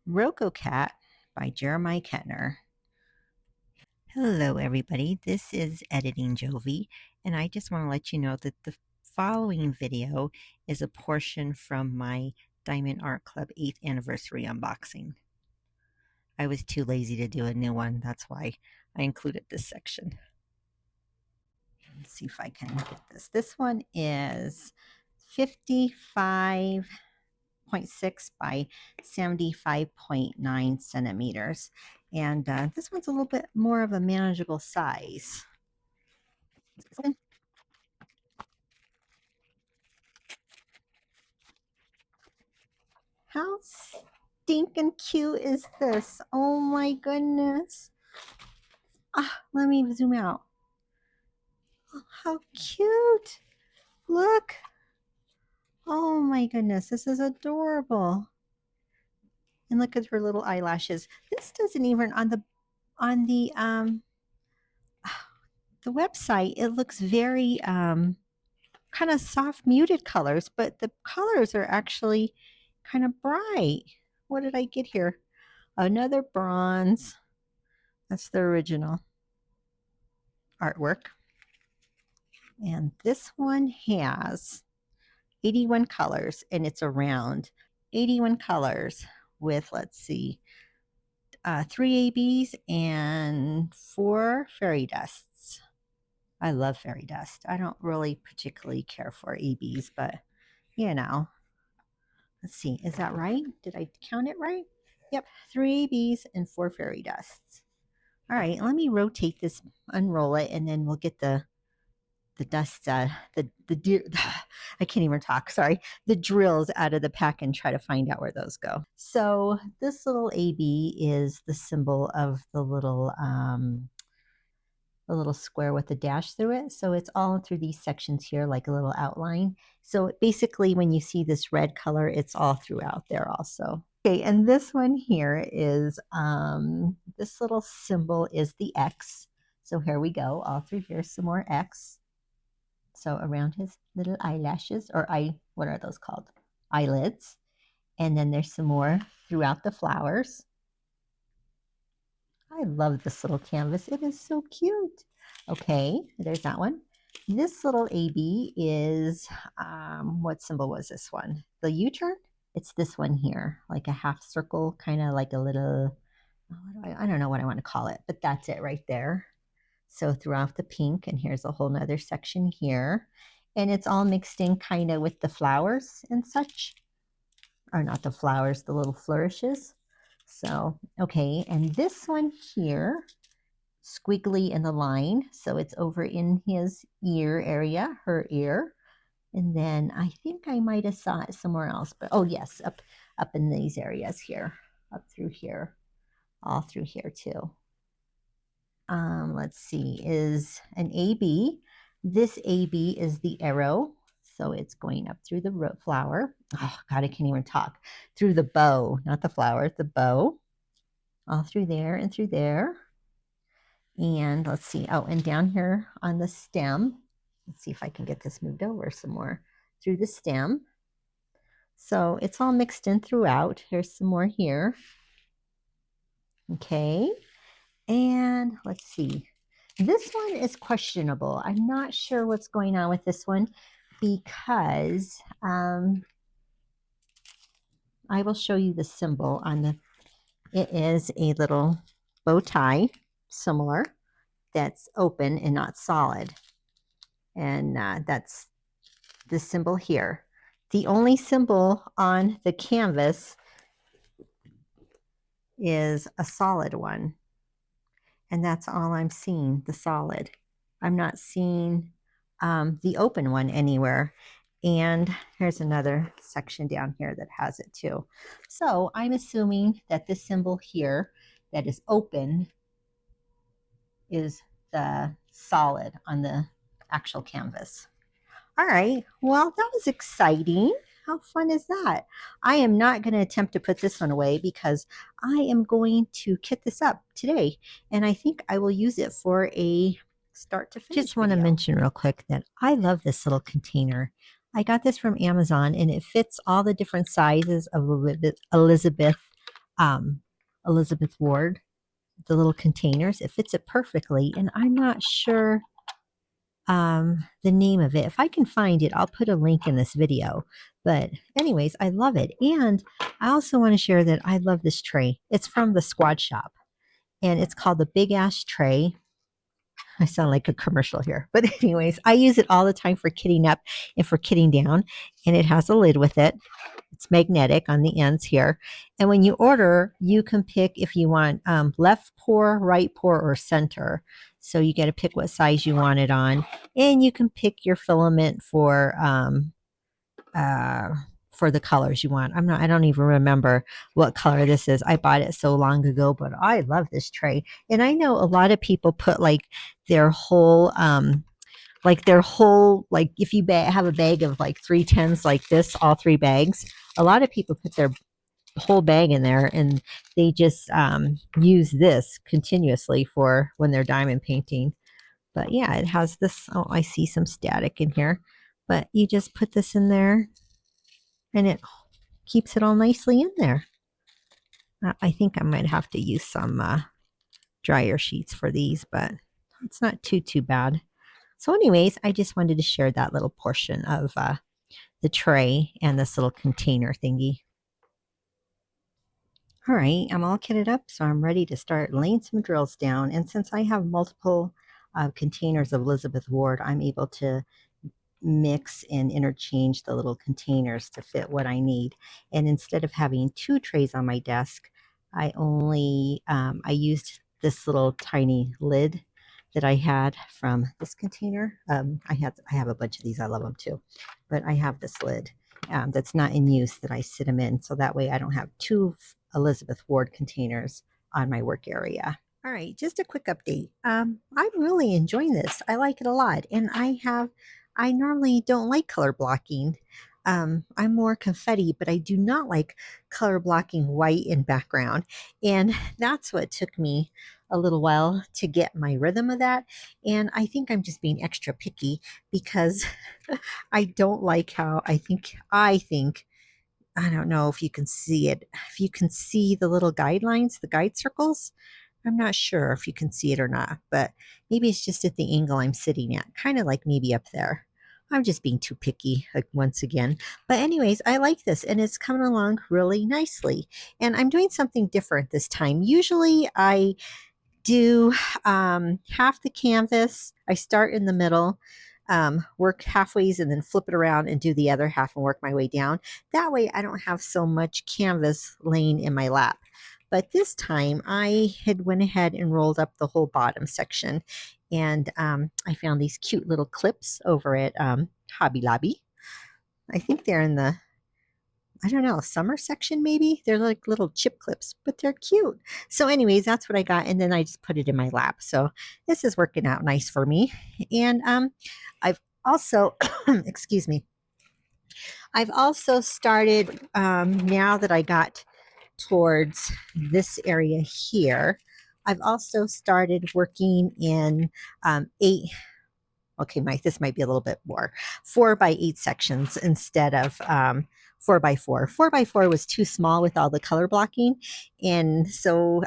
Rococo Cat by Jeremiah Ketner. Hello, everybody. This is Editing Jovi, and I just want to let you know that the following video is a portion from my Diamond Art Club 8th anniversary unboxing. I was too lazy to do a new one. That's why I included this section. Let's see if I can get this. This one is 55.6 by 75.9 centimeters. And this one's a little bit more of a manageable size. How stinking cute is this? Oh my goodness. Let me zoom out. Oh, how cute. Look. Oh my goodness, this is adorable. And look at her little eyelashes. This doesn't even on the the website, it looks very kind of soft muted colors, but the colors are actually kind of bright. What did I get here? Another bronze. That's the original artwork. And this one has 81 colors, and it's a round 81 colors with, let's see, 3 ABs and 4 fairy dusts. I love fairy dust. I don't really particularly care for ABs, but you know, let's see, is that right? Did I count it right? Yep, 3 ABs and 4 fairy dusts. All right, let me rotate this, unroll it, and then we'll get the dust, the I can't even talk, sorry, the drills out of the pack and try to find out where those go. So this little AB is the symbol of the little square with a dash through it. So it's all through these sections here, like a little outline. So basically when you see this red color, it's all throughout there also. Okay, and this one here is, this little symbol is the X. So here we go, all through here, some more X. So around his little eyelashes, or what are those called? Eyelids. And then there's some more throughout the flowers. I love this little canvas. It is so cute. Okay, there's that one. This little AB is, what symbol was this one? The U-turn? It's this one here, like a half circle, kind of like a little, I don't know what I want to call it, but that's it right there. So throughout the pink, and here's a whole nother section here. And it's all mixed in kind of with the flowers and such. Or not the flowers, the little flourishes. So, okay, and this one here, squiggly in the line. So it's over in his ear area, her ear. And then I think I might have saw it somewhere else. But oh yes, up in these areas here, up through here, all through here too. Let's see, is an AB. This AB is the arrow. So it's going up through the flower. Oh, God, I can't even talk. Through the bow, not the flower, the bow. All through there and through there. And let's see, oh, and down here on the stem. Let's see if I can get this moved over some more. Through the stem. So it's all mixed in throughout. Here's some more here. Okay. And let's see. This one is questionable. I'm not sure what's going on with this one because I will show you the symbol on the, it is a little bow tie, similar, that's open and not solid. And that's the symbol here. The only symbol on the canvas is a solid one. And that's all I'm seeing, the solid. I'm not seeing the open one anywhere. And here's another section down here that has it too. So I'm assuming that this symbol here that is open is the solid on the actual canvas. All right, well, that was exciting. How fun is that? I am not going to attempt to put this one away because I am going to kit this up today. And I think I will use it for a start to finish Just want to mention real quick that I love this little container. I got this from Amazon and it fits all the different sizes of Elizabeth Elizabeth Ward, the little containers. It fits it perfectly, and I'm not sure the name of it. If I can find it, I'll put a link in this video. But anyways, I love it. And I also want to share that I love this tray. It's from the Squad Shop, and it's called the Big Ass Tray. I sound like a commercial here. But anyways, I use it all the time for kitting up and for kitting down. And it has a lid with it. It's magnetic on the ends here. And when you order, you can pick if you want left pour, right pour, or center. So you got to pick what size you want it on. And you can pick your filament for the colors you want. I don't even remember what color this is. I bought it so long ago, but I love this tray. And I know a lot of people put like their whole like if you have a bag of like 310s like this, all 3 bags, a lot of people put their whole bag in there, and they just use this continuously for when they're diamond painting. But yeah, it has this. Oh, I see some static in here, but you just put this in there and it keeps it all nicely in there. I think I might have to use some dryer sheets for these, but it's not too bad. So anyways, I just wanted to share that little portion of the tray and this little container thingy. All right, I'm all kitted up, so I'm ready to start laying some drills down. And since I have multiple containers of Elizabeth Ward, I'm able to mix and interchange the little containers to fit what I need. And instead of having 2 trays on my desk, I used this little tiny lid that I had from this container. I have a bunch of these. I love them too, but I have this lid that's not in use that I sit them in, so that way I don't have 2 Elizabeth Ward containers on my work area. All right, just a quick update. I'm really enjoying this. I like it a lot, and I normally don't like color blocking. I'm more confetti, but I do not like color blocking white in background. And that's what took me a little while to get my rhythm of that. And I think I'm just being extra picky because I don't like how I think, I don't know if you can see it. If you can see the little guidelines, the guide circles, I'm not sure if you can see it or not, but maybe it's just at the angle I'm sitting at, kind of like maybe up there. I'm just being too picky once again. But anyways, I like this and it's coming along really nicely. And I'm doing something different this time. Usually I do half the canvas. I start in the middle, work halfways and then flip it around and do the other half and work my way down. That way I don't have so much canvas laying in my lap. But this time I had went ahead and rolled up the whole bottom section, and I found these cute little clips over at Hobby Lobby. I think they're in the, I don't know, summer section maybe. They're like little chip clips, but they're cute. So anyways, that's what I got, and then I just put it in my lap. So this is working out nice for me. And I've also, excuse me, I've also started, now that I got towards this area here, I've also started working in 8, okay, this might be a little bit more, 4x8 sections instead of 4x4. 4x4 was too small with all the color blocking. And so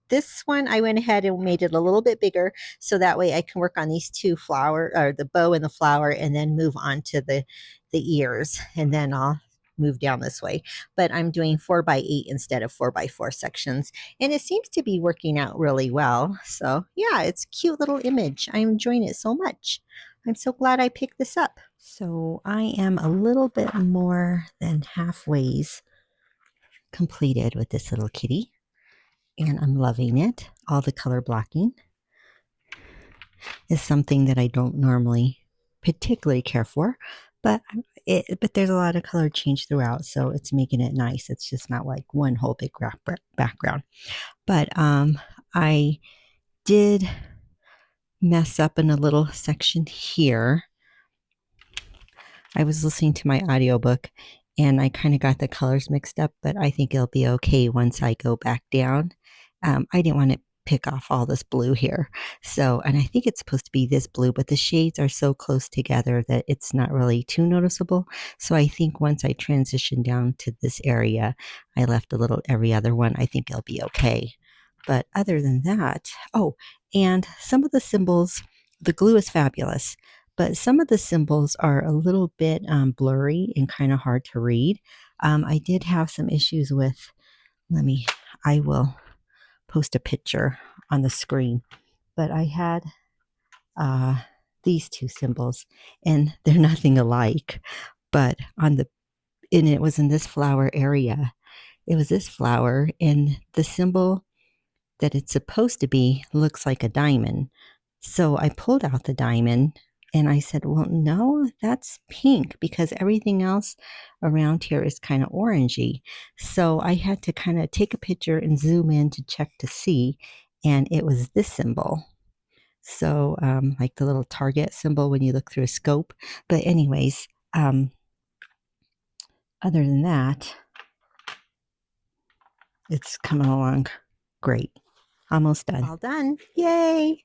this one, I went ahead and made it a little bit bigger so that way I can work on these 2 flower, or the bow and the flower, and then move on to the ears, and then I'll move down this way. But I'm doing 4x8 instead of 4x4 sections, and it seems to be working out really well. So yeah, it's a cute little image. I'm enjoying it so much. I'm so glad I picked this up. So I am a little bit more than halfway completed with this little kitty, and I'm loving it. All the color blocking is something that I don't normally particularly care for, but there's a lot of color change throughout, so it's making it nice. It's just not like one whole big background. But I did mess up in a little section here. I was listening to my audiobook and I kind of got the colors mixed up, but I think it'll be okay once I go back down. I didn't want to pick off all this blue here. So, and I think it's supposed to be this blue, but the shades are so close together that it's not really too noticeable. So I think once I transition down to this area, I left a little every other one, I think it'll be okay. But other than that, oh, and some of the symbols, the glue is fabulous, but some of the symbols are a little bit blurry and kind of hard to read. I did have some issues with, I will post a picture on the screen, but I had these two symbols and they're nothing alike, but and it was in this flower area. It was this flower, and the symbol that it's supposed to be looks like a diamond. So I pulled out the diamond and I said, well, no, that's pink because everything else around here is kind of orangey. So I had to kind of take a picture and zoom in to check to see. And it was this symbol. So, like the little target symbol when you look through a scope. But, anyways, other than that, it's coming along great. Almost done. All done. Yay.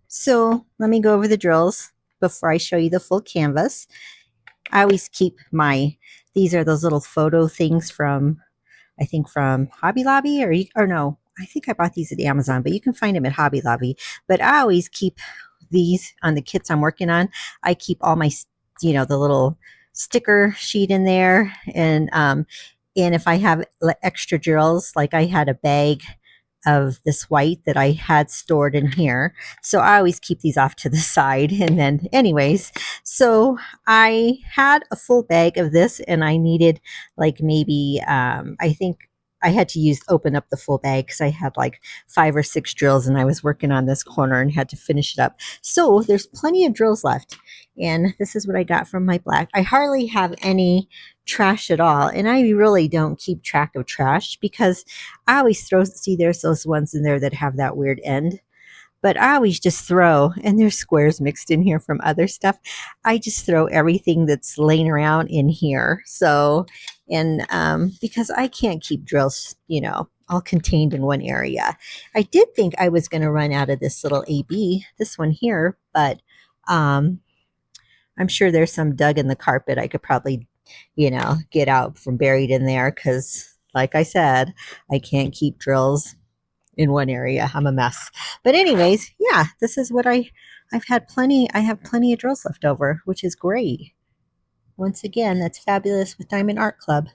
So let me go over the drills before I show you the full canvas. I always keep these are those little photo things from, I think from Hobby Lobby or no, I think I bought these at Amazon, but you can find them at Hobby Lobby. But I always keep these on the kits I'm working on. I keep all my, the little sticker sheet in there. And if I have extra drills, like I had a bag of this white that I had stored in here. So I always keep these off to the side. And then anyways, so I had a full bag of this and I needed like maybe, I think I had to open up the full bag because I had like 5 or 6 drills and I was working on this corner and had to finish it up. So there's plenty of drills left. And this is what I got from my black. I hardly have any trash at all. And I really don't keep track of trash because I always see there's those ones in there that have that weird end. But I always just throw, and there's squares mixed in here from other stuff. I just throw everything that's laying around in here. So, and because I can't keep drills, all contained in one area. I did think I was going to run out of this little AB, this one here, but I'm sure there's some dug in the carpet I could probably, get out from buried in there because, like I said, I can't keep drills in one area. I'm a mess. But anyways, yeah, this is what I have plenty of drills left over, which is great. Once again, that's fabulous with Diamond Art Club.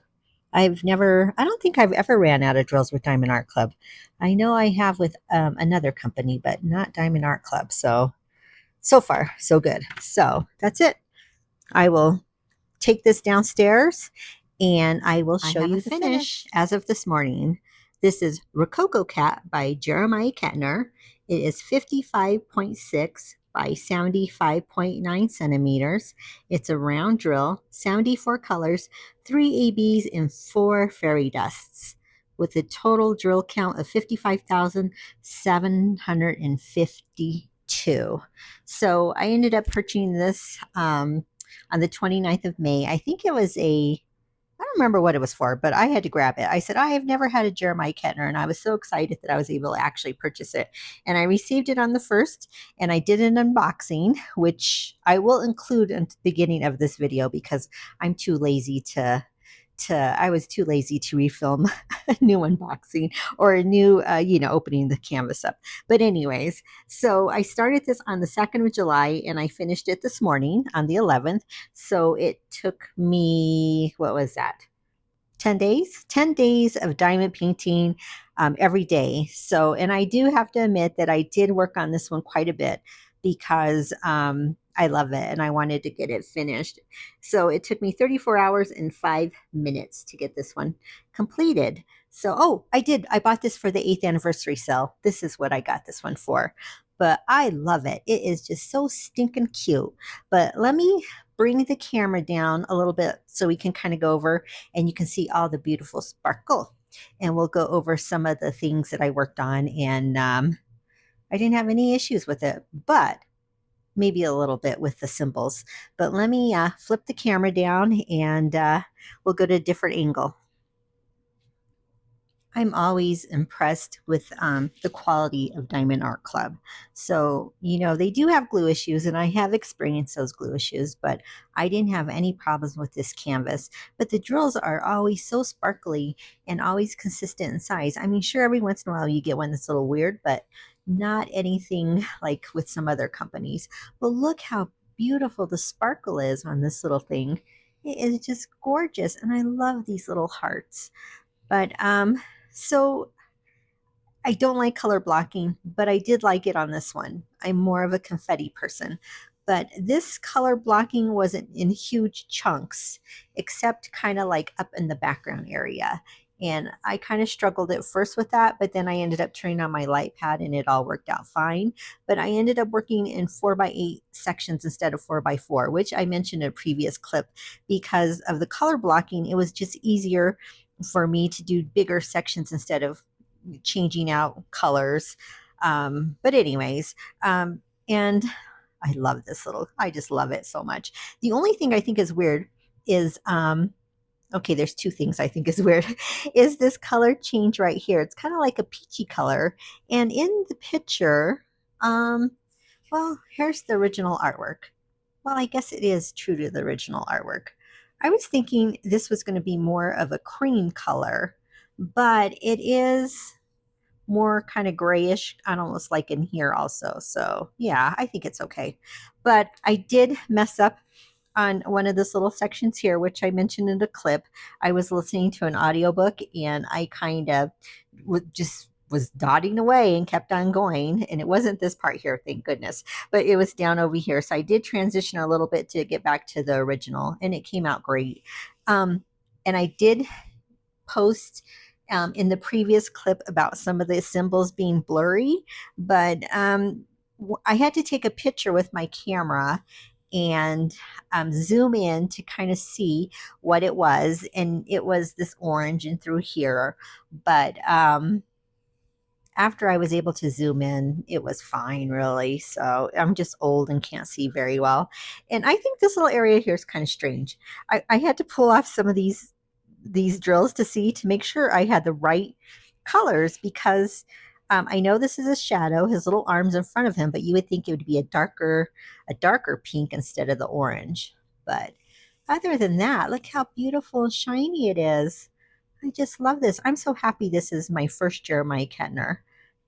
I don't think I've ever ran out of drills with Diamond Art Club. I know I have with another company, but not Diamond Art Club. So far, so good. So that's it. I will take this downstairs and I will show you the finish as of this morning. This is Rococo Cat by Jeremiah Ketner. It is 55.6 by 75.9 centimeters. It's a round drill, 74 colors, 3 ABs, and 4 fairy dusts, with a total drill count of 55,752. So I ended up purchasing this on the 29th of May. I think it was I don't remember what it was for, but I had to grab it. I said, I have never had a Jeremiah Ketner, and I was so excited that I was able to actually purchase it. And I received it on the 1st, and I did an unboxing, which I will include at the beginning of this video because I'm too lazy I was too lazy to refilm a new unboxing or a new, opening the canvas up. But anyways, so I started this on the 2nd of July and I finished it this morning on the 11th. So it took me, what was that? 10 days? 10 days of diamond painting every day. So, and I do have to admit that I did work on this one quite a bit because I love it and I wanted to get it finished. So it took me 34 hours and 5 minutes to get this one completed. So, I bought this for the 8th anniversary sale. This is what I got this one for. But I love it. It is just so stinking cute. But let me bring the camera down a little bit so we can kind of go over and you can see all the beautiful sparkle. And we'll go over some of the things that I worked on. And I didn't have any issues with it, but maybe a little bit with the symbols. But let me flip the camera down and we'll go to a different angle. I'm always impressed with the quality of Diamond Art Club. So, they do have glue issues, and I have experienced those glue issues, but I didn't have any problems with this canvas. But the drills are always so sparkly and always consistent in size. I mean, sure, every once in a while you get one that's a little weird, but not anything like with some other companies. But look how beautiful the sparkle is on this little thing. It is just gorgeous, and I love these little hearts. But so I don't like color blocking, but I did like it on this one. I'm more of a confetti person. But this color blocking wasn't in huge chunks, except kind of like up in the background area. And I kind of struggled at first with that, but then I ended up turning on my light pad and it all worked out fine. But I ended up working in 4x8 sections instead of 4x4, which I mentioned in a previous clip because of the color blocking. It was just easier for me to do bigger sections instead of changing out colors. But anyways, and I love this I just love it so much. The only thing I think is weird is, okay, there's two things I think is weird, is this color change right here. It's kind of like a peachy color. And in the picture, well, here's the original artwork. Well, I guess it is true to the original artwork. I was thinking this was going to be more of a cream color, but it is more kind of grayish, and almost like in here also. So yeah, I think it's okay. But I did mess up on one of this little sections here, which I mentioned in the clip. I was listening to an audiobook and I kind of just was dotting away and kept on going. And it wasn't this part here, thank goodness, but it was down over here. So I did transition a little bit to get back to the original and it came out great. And I did post in the previous clip about some of the symbols being blurry, but I had to take a picture with my camera and zoom in to kind of see what it was. And it was this orange and through here. But after I was able to zoom in, it was fine, really. So I'm just old and can't see very well. And I think this little area here is kind of strange. I had to pull off some of these drills to see to make sure I had the right colors because I know this is a shadow, his little arms in front of him, but you would think it would be a darker pink instead of the orange. But other than that, look how beautiful and shiny it is. I just love this. I'm so happy this is my first Jeremiah Ketner.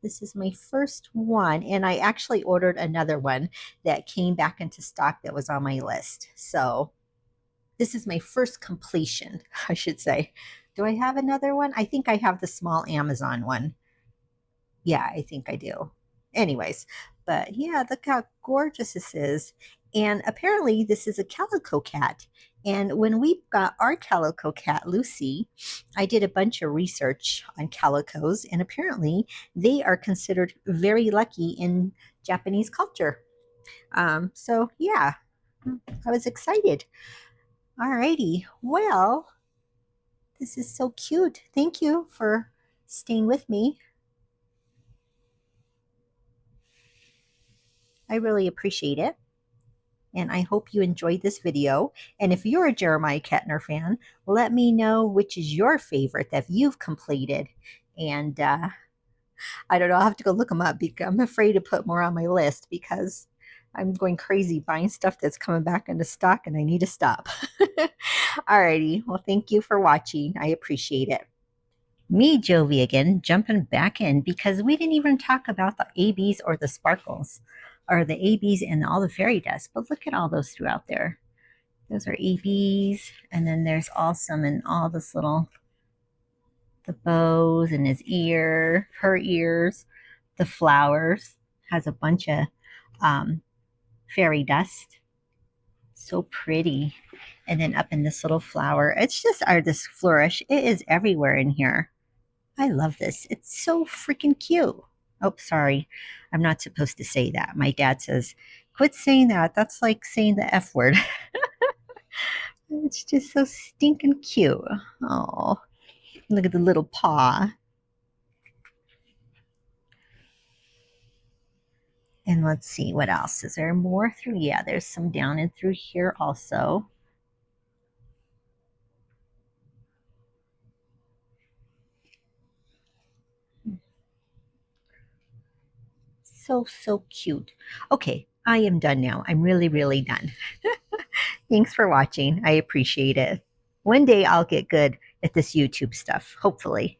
This is my first one, and I actually ordered another one that came back into stock that was on my list. So this is my first completion, I should say. Do I have another one? I think I have the small Amazon one. Yeah, I think I do. Anyways, but yeah, look how gorgeous this is. And apparently, this is a calico cat. And when we got our calico cat, Lucy, I did a bunch of research on calicos, and apparently, they are considered very lucky in Japanese culture. So, yeah, I was excited. Alrighty. Well, this is so cute. Thank you for staying with me. I really appreciate it. And I hope you enjoyed this video. And if you're a Jeremiah Ketner fan, let me know which is your favorite that you've completed. And I don't know, I'll have to go look them up because I'm afraid to put more on my list because I'm going crazy buying stuff that's coming back into stock and I need to stop. Alrighty, well, thank you for watching. I appreciate it. Me, Jovi, again, jumping back in because we didn't even talk about the ABs or the sparkles or the ABs and all the fairy dust. But look at all those throughout there. Those are ABs. And then there's also in all this little, the bows and his ear, her ears, the flowers. Has a bunch of fairy dust. So pretty. And then up in this little flower, it's just this flourish. It is everywhere in here. I love this. It's so freaking cute. Oh, sorry. I'm not supposed to say that. My dad says, quit saying that. That's like saying the F word. It's just so stinking cute. Oh, look at the little paw. And let's see, what else? Is there more through? Yeah, there's some down and through here also. So, so cute. Okay, I am done now. I'm really, really done. Thanks for watching. I appreciate it. One day I'll get good at this YouTube stuff, hopefully.